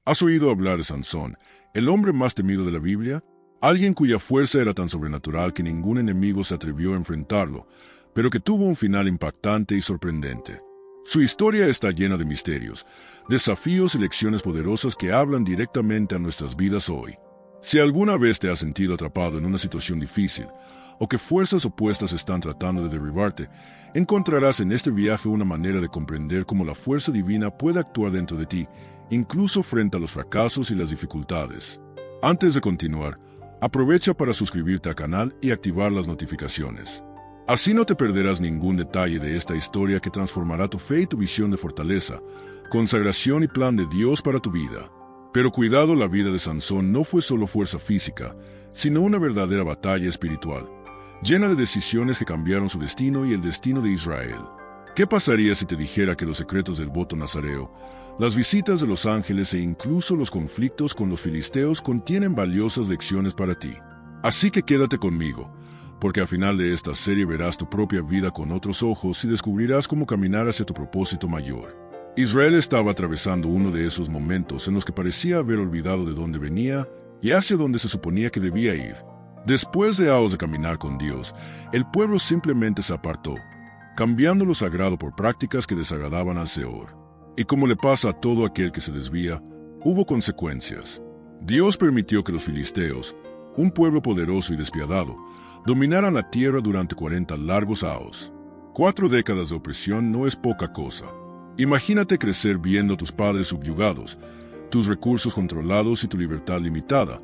¿Has oído hablar de Sansón, el hombre más temido de la Biblia? Alguien cuya fuerza era tan sobrenatural que ningún enemigo se atrevió a enfrentarlo, pero que tuvo un final impactante y sorprendente. Su historia está llena de misterios, desafíos y lecciones poderosas que hablan directamente a nuestras vidas hoy. Si alguna vez te has sentido atrapado en una situación difícil, o que fuerzas opuestas están tratando de derribarte, encontrarás en este viaje una manera de comprender cómo la fuerza divina puede actuar dentro de ti, incluso frente a los fracasos y las dificultades. Antes de continuar, aprovecha para suscribirte al canal y activar las notificaciones. Así no te perderás ningún detalle de esta historia que transformará tu fe y tu visión de fortaleza, consagración y plan de Dios para tu vida. Pero cuidado, la vida de Sansón no fue solo fuerza física, sino una verdadera batalla espiritual, llena de decisiones que cambiaron su destino y el destino de Israel. ¿Qué pasaría si te dijera que los secretos del voto nazareo, las visitas de los ángeles e incluso los conflictos con los filisteos contienen valiosas lecciones para ti? Así que quédate conmigo, porque al final de esta serie verás tu propia vida con otros ojos y descubrirás cómo caminar hacia tu propósito mayor. Israel estaba atravesando uno de esos momentos en los que parecía haber olvidado de dónde venía y hacia dónde se suponía que debía ir. Después de años de caminar con Dios, el pueblo simplemente se apartó, cambiando lo sagrado por prácticas que desagradaban al Señor. Y como le pasa a todo aquel que se desvía, hubo consecuencias. Dios permitió que los filisteos, un pueblo poderoso y despiadado, dominaran la tierra durante 40 largos años. 4 décadas de opresión no es poca cosa. Imagínate crecer viendo a tus padres subyugados, tus recursos controlados y tu libertad limitada,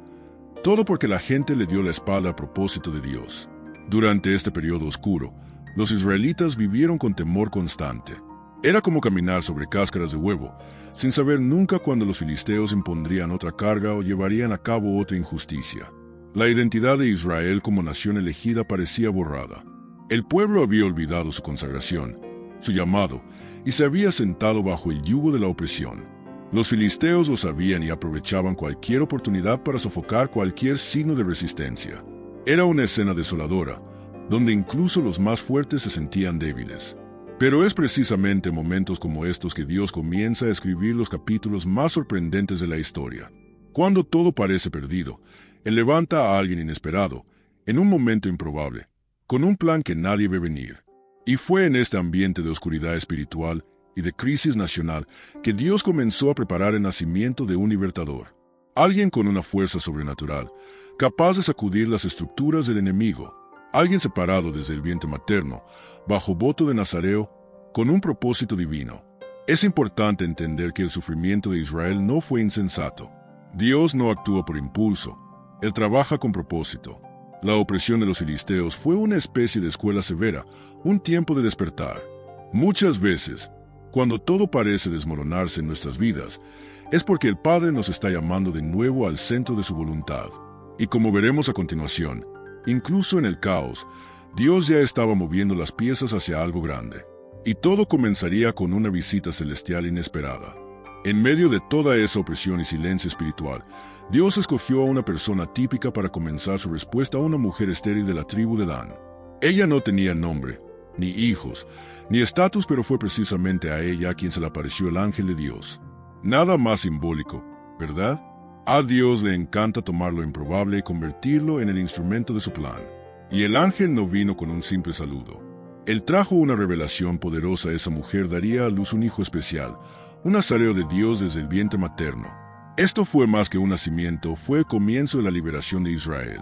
todo porque la gente le dio la espalda al propósito de Dios. Durante este periodo oscuro, los israelitas vivieron con temor constante. Era como caminar sobre cáscaras de huevo, sin saber nunca cuándo los filisteos impondrían otra carga o llevarían a cabo otra injusticia. La identidad de Israel como nación elegida parecía borrada. El pueblo había olvidado su consagración, su llamado, y se había sentado bajo el yugo de la opresión. Los filisteos lo sabían y aprovechaban cualquier oportunidad para sofocar cualquier signo de resistencia. Era una escena desoladora, donde incluso los más fuertes se sentían débiles. Pero es precisamente en momentos como estos que Dios comienza a escribir los capítulos más sorprendentes de la historia. Cuando todo parece perdido, Él levanta a alguien inesperado, en un momento improbable, con un plan que nadie ve venir. Y fue en este ambiente de oscuridad espiritual y de crisis nacional que Dios comenzó a preparar el nacimiento de un libertador. Alguien con una fuerza sobrenatural, capaz de sacudir las estructuras del enemigo. Alguien separado desde el vientre materno, bajo voto de Nazareo, con un propósito divino. Es importante entender que el sufrimiento de Israel no fue insensato. Dios no actúa por impulso, Él trabaja con propósito. La opresión de los filisteos fue una especie de escuela severa, un tiempo de despertar. Muchas veces, cuando todo parece desmoronarse en nuestras vidas, es porque el Padre nos está llamando de nuevo al centro de su voluntad. Y como veremos a continuación, incluso en el caos, Dios ya estaba moviendo las piezas hacia algo grande. Y todo comenzaría con una visita celestial inesperada. En medio de toda esa opresión y silencio espiritual, Dios escogió a una persona típica para comenzar su respuesta a una mujer estéril de la tribu de Dan. Ella no tenía nombre, ni hijos, ni estatus, pero fue precisamente a ella a quien se le apareció el ángel de Dios. Nada más simbólico, ¿verdad? A Dios le encanta tomar lo improbable y convertirlo en el instrumento de su plan. Y el ángel no vino con un simple saludo. Él trajo una revelación poderosa. Esa mujer daría a luz un hijo especial, un nazareo de Dios desde el vientre materno. Esto fue más que un nacimiento, fue el comienzo de la liberación de Israel.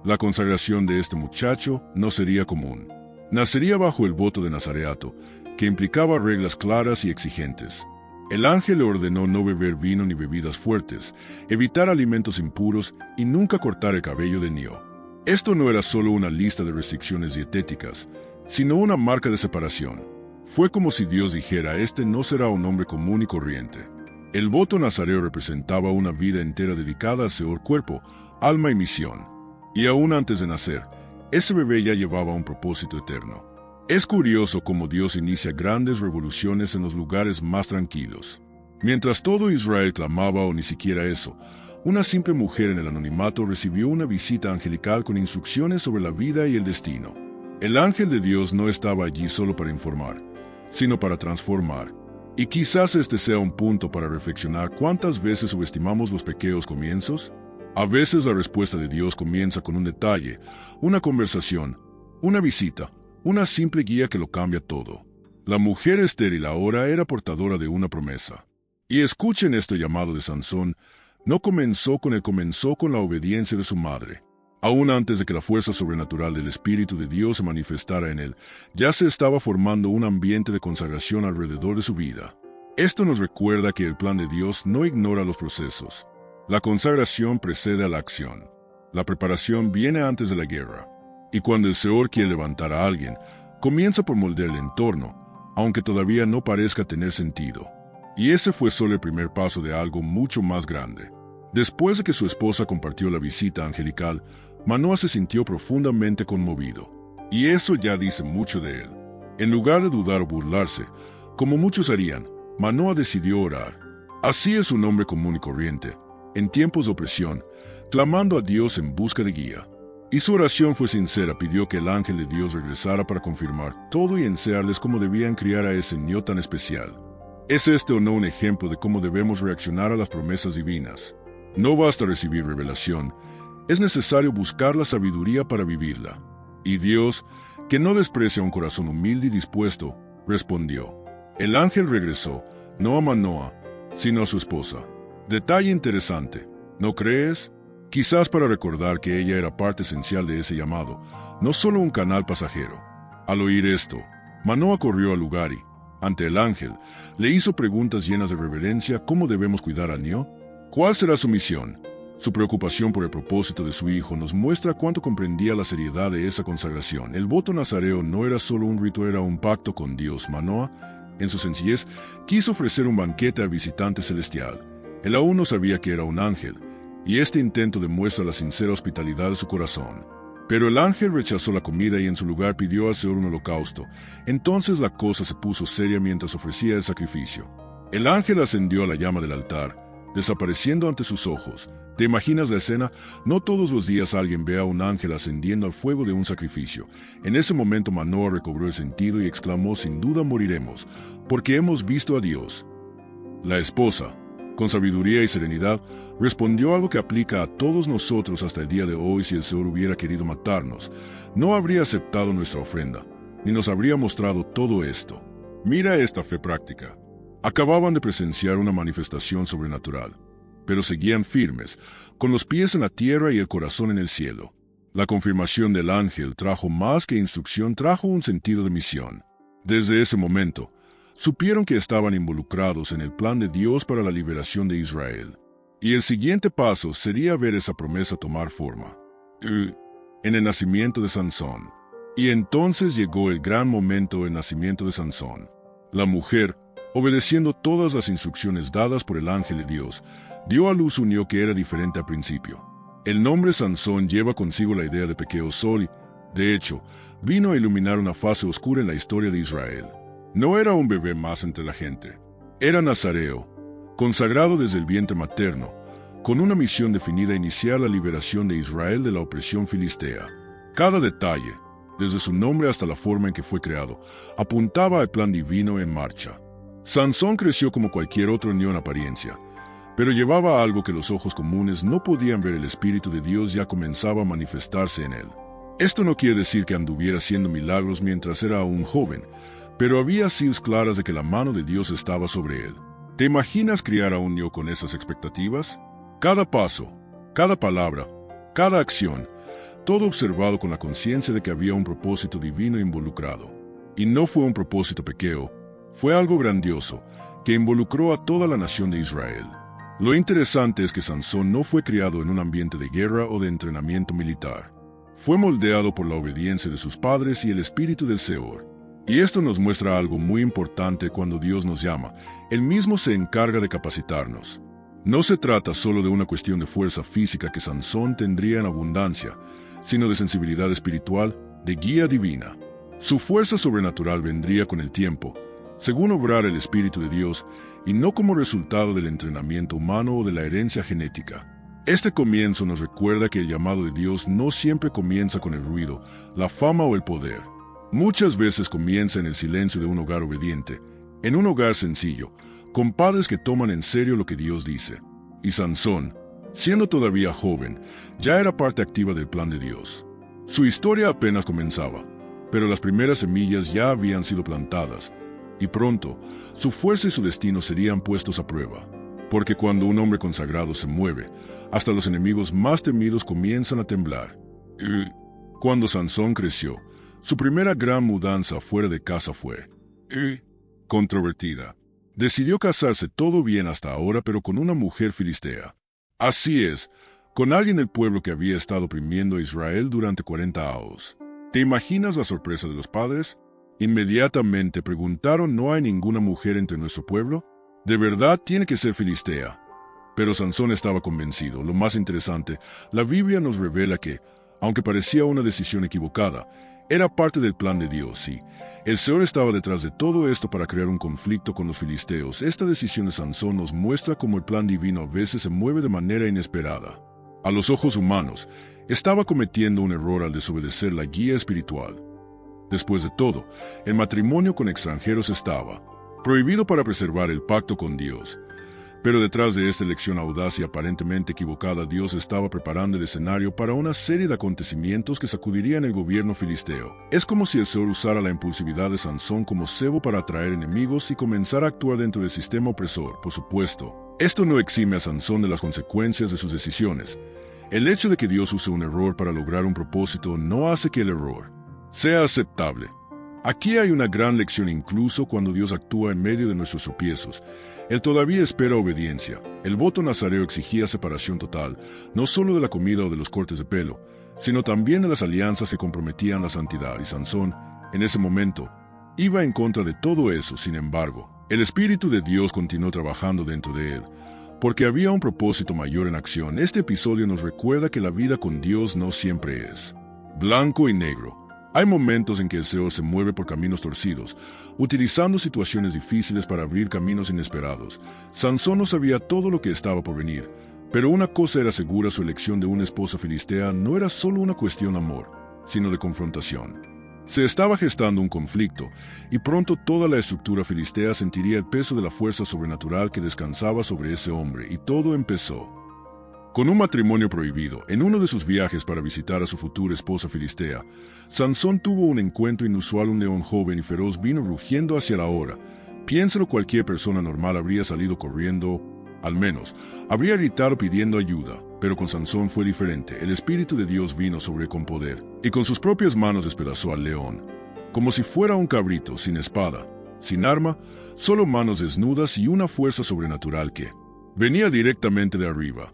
La consagración de este muchacho no sería común. Nacería bajo el voto de nazareato, que implicaba reglas claras y exigentes. El ángel le ordenó no beber vino ni bebidas fuertes, evitar alimentos impuros y nunca cortar el cabello de niño. Esto no era solo una lista de restricciones dietéticas, sino una marca de separación. Fue como si Dios dijera: este no será un hombre común y corriente. El voto nazareo representaba una vida entera dedicada al Señor, cuerpo, alma y misión. Y aún antes de nacer, ese bebé ya llevaba un propósito eterno. Es curioso cómo Dios inicia grandes revoluciones en los lugares más tranquilos. Mientras todo Israel clamaba, o ni siquiera eso, una simple mujer en el anonimato recibió una visita angelical con instrucciones sobre la vida y el destino. El ángel de Dios no estaba allí solo para informar, sino para transformar. Y quizás este sea un punto para reflexionar cuántas veces subestimamos los pequeños comienzos. A veces la respuesta de Dios comienza con un detalle, una conversación, una visita, una simple guía que lo cambia todo. La mujer estéril ahora era portadora de una promesa. Y escuchen este llamado de Sansón, no comenzó con él, comenzó con la obediencia de su madre. Aún antes de que la fuerza sobrenatural del Espíritu de Dios se manifestara en él, ya se estaba formando un ambiente de consagración alrededor de su vida. Esto nos recuerda que el plan de Dios no ignora los procesos. La consagración precede a la acción. La preparación viene antes de la guerra. Y cuando el Señor quiere levantar a alguien, comienza por moldear el entorno, aunque todavía no parezca tener sentido. Y ese fue solo el primer paso de algo mucho más grande. Después de que su esposa compartió la visita angelical, Manoah se sintió profundamente conmovido. Y eso ya dice mucho de él. En lugar de dudar o burlarse, como muchos harían, Manoah decidió orar. Así es un hombre común y corriente, en tiempos de opresión, clamando a Dios en busca de guía. Y su oración fue sincera, pidió que el ángel de Dios regresara para confirmar todo y enseñarles cómo debían criar a ese niño tan especial. ¿Es este o no un ejemplo de cómo debemos reaccionar a las promesas divinas? No basta recibir revelación, es necesario buscar la sabiduría para vivirla. Y Dios, que no desprecia un corazón humilde y dispuesto, respondió. El ángel regresó, no a Manoah, sino a su esposa. Detalle interesante, ¿no crees? Quizás para recordar que ella era parte esencial de ese llamado, no solo un canal pasajero. Al oír esto, Manoah corrió al lugar y, ante el ángel, le hizo preguntas llenas de reverencia. ¿Cómo debemos cuidar al niño? ¿Cuál será su misión? Su preocupación por el propósito de su hijo nos muestra cuánto comprendía la seriedad de esa consagración. El voto nazareo no era solo un rito, era un pacto con Dios. Manoah, en su sencillez, quiso ofrecer un banquete al visitante celestial. Él aún no sabía que era un ángel, y este intento demuestra la sincera hospitalidad de su corazón. Pero el ángel rechazó la comida y en su lugar pidió al Señor un holocausto. Entonces la cosa se puso seria mientras ofrecía el sacrificio. El ángel ascendió a la llama del altar, desapareciendo ante sus ojos. ¿Te imaginas la escena? No todos los días alguien ve a un ángel ascendiendo al fuego de un sacrificio. En ese momento Manoah recobró el sentido y exclamó: sin duda moriremos, porque hemos visto a Dios. La esposa, con sabiduría y serenidad, respondió algo que aplica a todos nosotros hasta el día de hoy. Si el Señor hubiera querido matarnos, no habría aceptado nuestra ofrenda, ni nos habría mostrado todo esto. Mira esta fe práctica. Acababan de presenciar una manifestación sobrenatural, pero seguían firmes, con los pies en la tierra y el corazón en el cielo. La confirmación del ángel trajo más que instrucción, trajo un sentido de misión. Desde ese momento, supieron que estaban involucrados en el plan de Dios para la liberación de Israel. Y el siguiente paso sería ver esa promesa tomar forma. En el nacimiento de Sansón. Y entonces llegó el gran momento del nacimiento de Sansón. La mujer, obedeciendo todas las instrucciones dadas por el ángel de Dios, dio a luz un niño que era diferente al principio. El nombre Sansón lleva consigo la idea de pequeño sol y, de hecho, vino a iluminar una fase oscura en la historia de Israel. No era un bebé más entre la gente. Era nazareo, consagrado desde el vientre materno, con una misión definida: iniciar la liberación de Israel de la opresión filistea. Cada detalle, desde su nombre hasta la forma en que fue creado, apuntaba al plan divino en marcha. Sansón creció como cualquier otro niño en apariencia, pero llevaba algo que los ojos comunes no podían ver. El Espíritu de Dios ya comenzaba a manifestarse en él. Esto no quiere decir que anduviera haciendo milagros mientras era aún joven, pero había señales claras de que la mano de Dios estaba sobre él. ¿Te imaginas criar a un niño con esas expectativas? Cada paso, cada palabra, cada acción, todo observado con la conciencia de que había un propósito divino involucrado. Y no fue un propósito pequeño, fue algo grandioso, que involucró a toda la nación de Israel. Lo interesante es que Sansón no fue criado en un ambiente de guerra o de entrenamiento militar. Fue moldeado por la obediencia de sus padres y el Espíritu del Señor. Y esto nos muestra algo muy importante: cuando Dios nos llama, Él mismo se encarga de capacitarnos. No se trata solo de una cuestión de fuerza física que Sansón tendría en abundancia, sino de sensibilidad espiritual, de guía divina. Su fuerza sobrenatural vendría con el tiempo, según obrar el Espíritu de Dios, y no como resultado del entrenamiento humano o de la herencia genética. Este comienzo nos recuerda que el llamado de Dios no siempre comienza con el ruido, la fama o el poder. Muchas veces comienza en el silencio de un hogar obediente, en un hogar sencillo, con padres que toman en serio lo que Dios dice. Y Sansón, siendo todavía joven, ya era parte activa del plan de Dios. Su historia apenas comenzaba, pero las primeras semillas ya habían sido plantadas, y pronto su fuerza y su destino serían puestos a prueba. Porque cuando un hombre consagrado se mueve, hasta los enemigos más temidos comienzan a temblar. Y cuando Sansón creció, su primera gran mudanza fuera de casa fue controvertida. Decidió casarse todo bien hasta ahora, pero con una mujer filistea. Así es, con alguien del pueblo que había estado oprimiendo a Israel durante 40 años. ¿Te imaginas la sorpresa de los padres? Inmediatamente preguntaron: ¿no hay ninguna mujer entre nuestro pueblo? De verdad tiene que ser filistea. Pero Sansón estaba convencido. Lo más interesante, la Biblia nos revela que, aunque parecía una decisión equivocada, era parte del plan de Dios, sí. El Señor estaba detrás de todo esto para crear un conflicto con los filisteos. Esta decisión de Sansón nos muestra cómo el plan divino a veces se mueve de manera inesperada. A los ojos humanos, estaba cometiendo un error al desobedecer la guía espiritual. Después de todo, el matrimonio con extranjeros estaba prohibido para preservar el pacto con Dios. Pero detrás de esta elección audaz y aparentemente equivocada, Dios estaba preparando el escenario para una serie de acontecimientos que sacudirían el gobierno filisteo. Es como si el Señor usara la impulsividad de Sansón como cebo para atraer enemigos y comenzar a actuar dentro del sistema opresor. Por supuesto, esto no exime a Sansón de las consecuencias de sus decisiones. El hecho de que Dios use un error para lograr un propósito no hace que el error sea aceptable. Aquí hay una gran lección incluso cuando Dios actúa en medio de nuestros tropiezos. Él todavía espera obediencia. El voto nazareo exigía separación total, no solo de la comida o de los cortes de pelo, sino también de las alianzas que comprometían la santidad. Y Sansón, en ese momento, iba en contra de todo eso. Sin embargo, el Espíritu de Dios continuó trabajando dentro de él, porque había un propósito mayor en acción. Este episodio nos recuerda que la vida con Dios no siempre es blanco y negro. Hay momentos en que el Señor se mueve por caminos torcidos, utilizando situaciones difíciles para abrir caminos inesperados. Sansón no sabía todo lo que estaba por venir, pero una cosa era segura: su elección de una esposa filistea no era solo una cuestión de amor, sino de confrontación. Se estaba gestando un conflicto, y pronto toda la estructura filistea sentiría el peso de la fuerza sobrenatural que descansaba sobre ese hombre, y todo empezó con un matrimonio prohibido. En uno de sus viajes para visitar a su futura esposa filistea, Sansón tuvo un encuentro inusual. Un león joven y feroz vino rugiendo hacia la hora. Piénsalo, cualquier persona normal habría salido corriendo, al menos habría gritado pidiendo ayuda, pero con Sansón fue diferente. El Espíritu de Dios vino sobre él con poder, y con sus propias manos despedazó al león, como si fuera un cabrito, sin espada, sin arma, solo manos desnudas y una fuerza sobrenatural que venía directamente de arriba.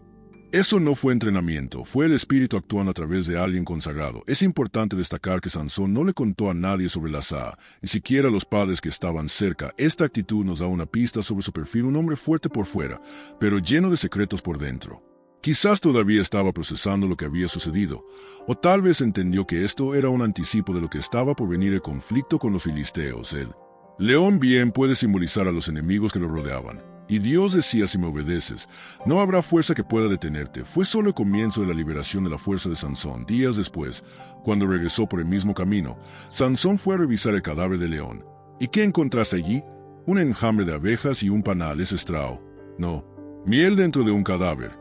Eso no fue entrenamiento, fue el Espíritu actuando a través de alguien consagrado. Es importante destacar que Sansón no le contó a nadie sobre la Saa, ni siquiera a los padres que estaban cerca. Esta actitud nos da una pista sobre su perfil: un hombre fuerte por fuera, pero lleno de secretos por dentro. Quizás todavía estaba procesando lo que había sucedido, o tal vez entendió que esto era un anticipo de lo que estaba por venir: el conflicto con los filisteos. El león bien puede simbolizar a los enemigos que lo rodeaban. Y Dios decía: si me obedeces, no habrá fuerza que pueda detenerte. Fue solo el comienzo de la liberación de la fuerza de Sansón. Días después, cuando regresó por el mismo camino, Sansón fue a revisar el cadáver del león. ¿Y qué encontraste allí? Un enjambre de abejas y un panal. ¿Es estrao? No, miel dentro de un cadáver.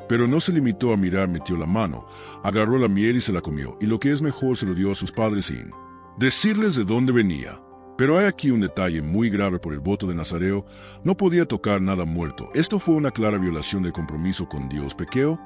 Pero no se limitó a mirar, metió la mano, agarró la miel y se la comió, y lo que es mejor, se lo dio a sus padres sin decirles de dónde venía. Pero hay aquí un detalle muy grave: por el voto de Nazareo, no podía tocar nada muerto. Esto fue una clara violación del compromiso con Dios. ¿Pequeo?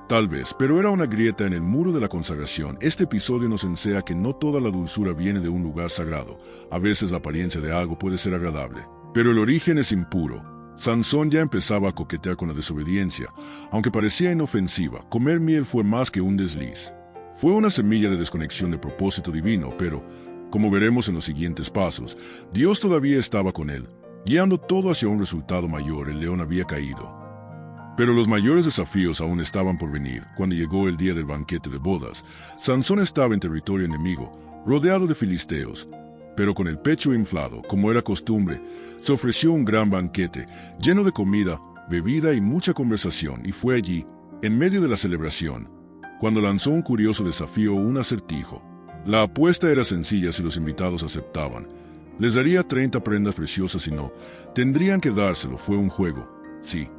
Tal vez, pero era una grieta en el muro de la consagración. Este episodio nos enseña que no toda la dulzura viene de un lugar sagrado. A veces la apariencia de algo puede ser agradable, pero el origen es impuro. Sansón ya empezaba a coquetear con la desobediencia. Aunque parecía inofensiva, comer miel fue más que un desliz. Fue una semilla de desconexión del propósito divino, pero como veremos en los siguientes pasos, Dios todavía estaba con él, guiando todo hacia un resultado mayor. El león había caído, pero los mayores desafíos aún estaban por venir. Cuando llegó el día del banquete de bodas, Sansón estaba en territorio enemigo, rodeado de filisteos, pero con el pecho inflado. Como era costumbre, se ofreció un gran banquete, lleno de comida, bebida y mucha conversación, y fue allí, en medio de la celebración, cuando lanzó un curioso desafío: un acertijo. La apuesta era sencilla si los invitados aceptaban. Les daría 30 prendas preciosas y no. Tendrían que dárselo, fue un juego. Sí,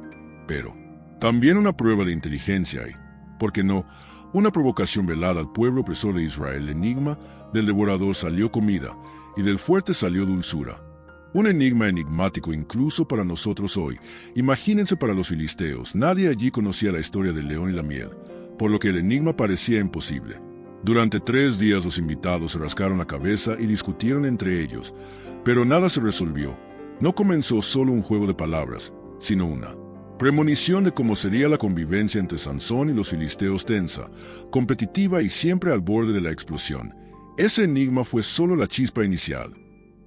pero también una prueba de inteligencia y, ¿por qué no?, una provocación velada al pueblo opresor de Israel. El enigma del devorador salió comida, y del fuerte salió dulzura. Un enigma enigmático incluso para nosotros hoy. Imagínense para los filisteos, nadie allí conocía la historia del león y la miel, por lo que el enigma parecía imposible. Durante 3 días los invitados se rascaron la cabeza y discutieron entre ellos, pero nada se resolvió. No comenzó solo un juego de palabras, sino una premonición de cómo sería la convivencia entre Sansón y los filisteos, tensa, competitiva y siempre al borde de la explosión. Ese enigma fue solo la chispa inicial.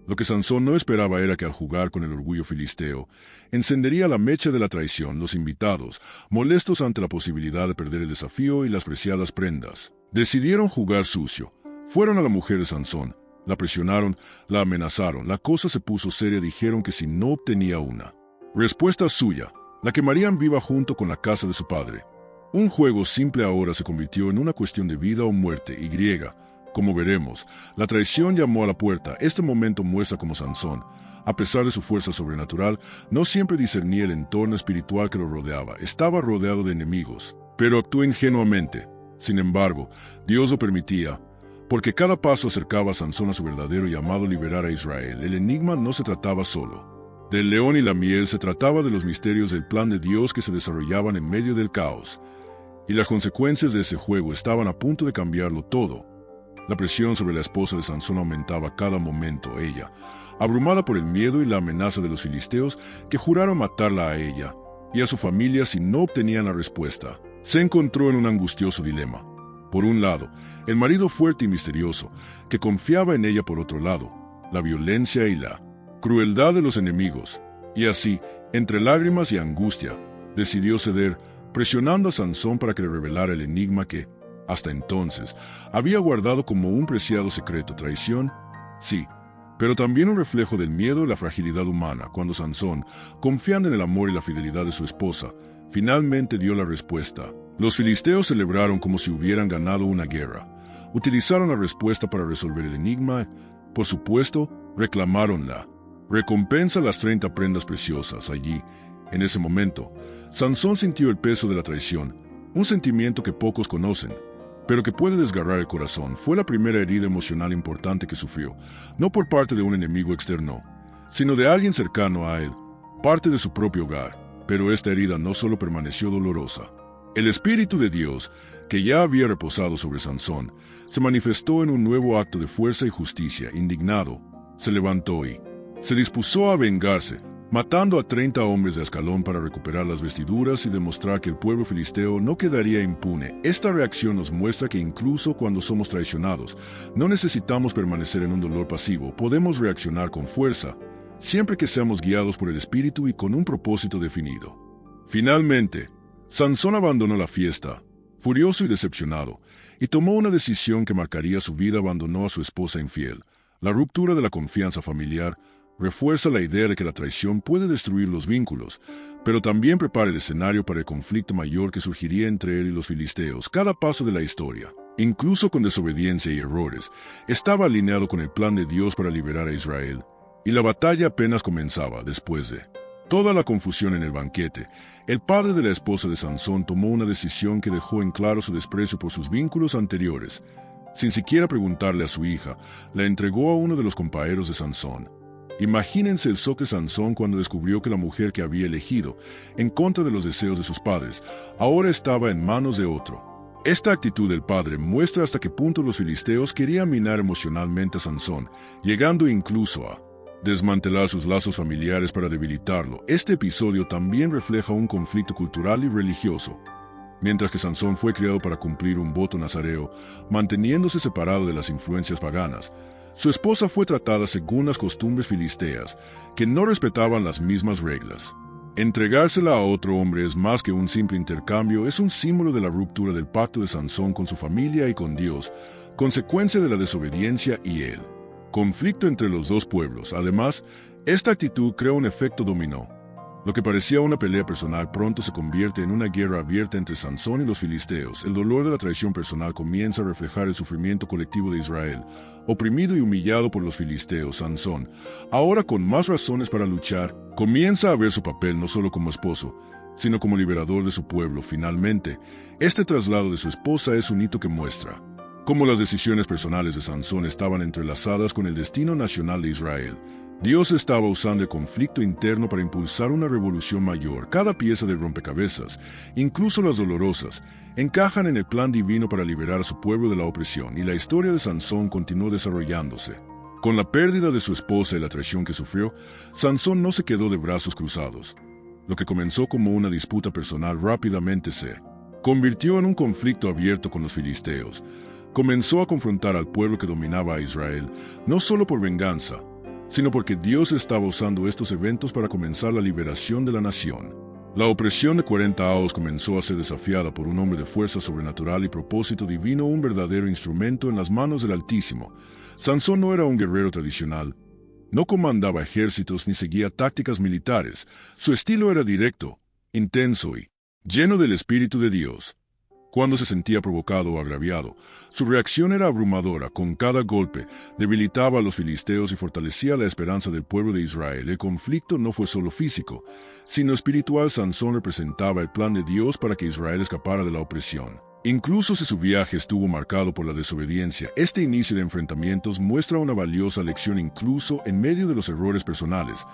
Lo que Sansón no esperaba era que al jugar con el orgullo filisteo, encendería la mecha de la traición. Los invitados, molestos ante la posibilidad de perder el desafío y las preciadas prendas, decidieron jugar sucio. Fueron a la mujer de Sansón, la presionaron, la amenazaron, la cosa se puso seria, dijeron que si no obtenía una respuesta suya, la quemarían viva junto con la casa de su padre. Un juego simple ahora se convirtió en una cuestión de vida o muerte y griega. Como veremos, la traición llamó a la puerta. Este momento muestra cómo Sansón, a pesar de su fuerza sobrenatural, no siempre discernía el entorno espiritual que lo rodeaba. Estaba rodeado de enemigos, pero actuó ingenuamente. Sin embargo, Dios lo permitía, porque cada paso acercaba a Sansón a su verdadero llamado: liberar a Israel. El enigma no se trataba solo del león y la miel, se trataba de los misterios del plan de Dios que se desarrollaban en medio del caos. Y las consecuencias de ese juego estaban a punto de cambiarlo todo. La presión sobre la esposa de Sansón aumentaba cada momento. Ella, abrumada por el miedo y la amenaza de los filisteos, que juraron matarla a ella y a su familia si no obtenían la respuesta, se encontró en un angustioso dilema. Por un lado, el marido fuerte y misterioso, que confiaba en ella; por otro lado, la violencia y la crueldad de los enemigos. Y así, entre lágrimas y angustia, decidió ceder, presionando a Sansón para que le revelara el enigma que, hasta entonces, había guardado como un preciado secreto. Traición, sí, pero también un reflejo del miedo y la fragilidad humana. Cuando Sansón, confiando en el amor y la fidelidad de su esposa, finalmente dio la respuesta, los filisteos celebraron como si hubieran ganado una guerra. Utilizaron la respuesta para resolver el enigma. Por supuesto, reclamaron la recompensa, las 30 prendas preciosas. Allí, en ese momento, Sansón sintió el peso de la traición, un sentimiento que pocos conocen, pero que puede desgarrar el corazón. Fue la primera herida emocional importante que sufrió, no por parte de un enemigo externo, sino de alguien cercano a él, parte de su propio hogar. Pero esta herida no solo permaneció dolorosa. El Espíritu de Dios, que ya había reposado sobre Sansón, se manifestó en un nuevo acto de fuerza y justicia. Indignado, se levantó y se dispuso a vengarse, matando a 30 hombres de Ascalón para recuperar las vestiduras y demostrar que el pueblo filisteo no quedaría impune. Esta reacción nos muestra que incluso cuando somos traicionados, no necesitamos permanecer en un dolor pasivo. Podemos reaccionar con fuerza, siempre que seamos guiados por el Espíritu y con un propósito definido. Finalmente, Sansón abandonó la fiesta, furioso y decepcionado, y tomó una decisión que marcaría su vida. Abandonó a su esposa infiel. La ruptura de la confianza familiar refuerza la idea de que la traición puede destruir los vínculos, pero también prepara el escenario para el conflicto mayor que surgiría entre él y los filisteos. Cada paso de la historia, incluso con desobediencia y errores, estaba alineado con el plan de Dios para liberar a Israel, y la batalla apenas comenzaba. Después de toda la confusión en el banquete, el padre de la esposa de Sansón tomó una decisión que dejó en claro su desprecio por sus vínculos anteriores. Sin siquiera preguntarle a su hija, la entregó a uno de los compañeros de Sansón. Imagínense el shock de Sansón cuando descubrió que la mujer que había elegido, en contra de los deseos de sus padres, ahora estaba en manos de otro. Esta actitud del padre muestra hasta qué punto los filisteos querían minar emocionalmente a Sansón, llegando incluso a desmantelar sus lazos familiares para debilitarlo. Este episodio también refleja un conflicto cultural y religioso. Mientras que Sansón fue criado para cumplir un voto nazareo, manteniéndose separado de las influencias paganas, su esposa fue tratada según las costumbres filisteas, que no respetaban las mismas reglas. Entregársela a otro hombre es más que un simple intercambio, es un símbolo de la ruptura del pacto de Sansón con su familia y con Dios, consecuencia de la desobediencia y el conflicto entre los dos pueblos. Además, esta actitud crea un efecto dominó. Lo que parecía una pelea personal pronto se convierte en una guerra abierta entre Sansón y los filisteos. El dolor de la traición personal comienza a reflejar el sufrimiento colectivo de Israel. Oprimido y humillado por los filisteos, Sansón, ahora con más razones para luchar, comienza a ver su papel no solo como esposo, sino como liberador de su pueblo. Finalmente, este traslado de su esposa es un hito que muestra cómo las decisiones personales de Sansón estaban entrelazadas con el destino nacional de Israel. Dios estaba usando el conflicto interno para impulsar una revolución mayor. Cada pieza del rompecabezas, incluso las dolorosas, encajan en el plan divino para liberar a su pueblo de la opresión, y la historia de Sansón continuó desarrollándose. Con la pérdida de su esposa y la traición que sufrió, Sansón no se quedó de brazos cruzados. Lo que comenzó como una disputa personal rápidamente se convirtió en un conflicto abierto con los filisteos. Comenzó a confrontar al pueblo que dominaba a Israel, no solo por venganza, sino porque Dios estaba usando estos eventos para comenzar la liberación de la nación. La opresión de 40 años comenzó a ser desafiada por un hombre de fuerza sobrenatural y propósito divino, un verdadero instrumento en las manos del Altísimo. Sansón no era un guerrero tradicional, no comandaba ejércitos ni seguía tácticas militares. Su estilo era directo, intenso y lleno del Espíritu de Dios. Cuando se sentía provocado o agraviado, su reacción era abrumadora. Con cada golpe, debilitaba a los filisteos y fortalecía la esperanza del pueblo de Israel. El conflicto no fue solo físico, sino espiritual. Sansón representaba el plan de Dios para que Israel escapara de la opresión. Incluso si su viaje estuvo marcado por la desobediencia, este inicio de enfrentamientos muestra una valiosa lección. Incluso en medio de los errores personales,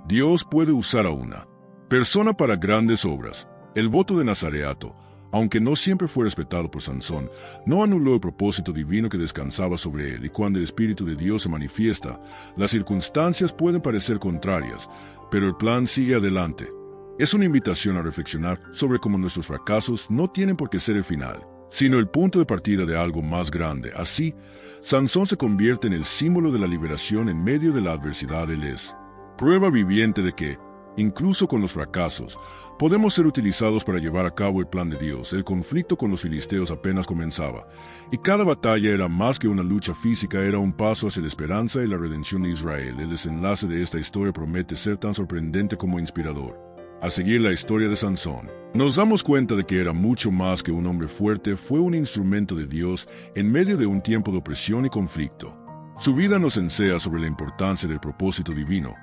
Dios puede usar a una persona para grandes obras. El voto de nazareato, aunque no siempre fue respetado por Sansón, no anuló el propósito divino que descansaba sobre él, y cuando el Espíritu de Dios se manifiesta, las circunstancias pueden parecer contrarias, pero el plan sigue adelante. Es una invitación a reflexionar sobre cómo nuestros fracasos no tienen por qué ser el final, sino el punto de partida de algo más grande. Así, Sansón se convierte en el símbolo de la liberación en medio de la adversidad. Él es prueba viviente de que, incluso con los fracasos, podemos ser utilizados para llevar a cabo el plan de Dios. El conflicto con los filisteos apenas comenzaba, y cada batalla era más que una lucha física, era un paso hacia la esperanza y la redención de Israel. El desenlace de esta historia promete ser tan sorprendente como inspirador. Al seguir la historia de Sansón, nos damos cuenta de que era mucho más que un hombre fuerte. Fue un instrumento de Dios en medio de un tiempo de opresión y conflicto. Su vida nos enseña sobre la importancia del propósito divino,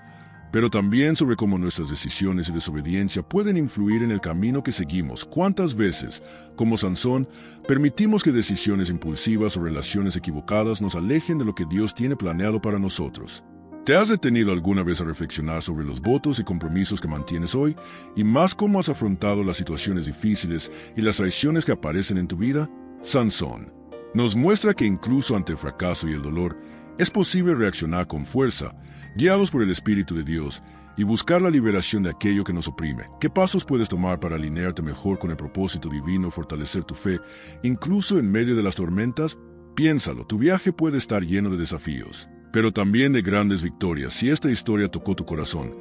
pero también sobre cómo nuestras decisiones y desobediencia pueden influir en el camino que seguimos. ¿Cuántas veces, como Sansón, permitimos que decisiones impulsivas o relaciones equivocadas nos alejen de lo que Dios tiene planeado para nosotros? ¿Te has detenido alguna vez a reflexionar sobre los votos y compromisos que mantienes hoy, y más cómo has afrontado las situaciones difíciles y las traiciones que aparecen en tu vida? Sansón nos muestra que incluso ante el fracaso y el dolor, es posible reaccionar con fuerza, guiados por el Espíritu de Dios, y buscar la liberación de aquello que nos oprime. ¿Qué pasos puedes tomar para alinearte mejor con el propósito divino, fortalecer tu fe, incluso en medio de las tormentas? Piénsalo, tu viaje puede estar lleno de desafíos, pero también de grandes victorias. Si esta historia tocó tu corazón,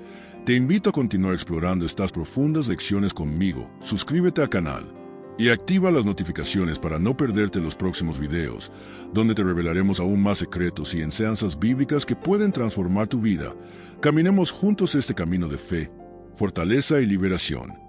te invito a continuar explorando estas profundas lecciones conmigo. Suscríbete al canal y activa las notificaciones para no perderte los próximos videos, donde te revelaremos aún más secretos y enseñanzas bíblicas que pueden transformar tu vida. Caminemos juntos este camino de fe, fortaleza y liberación.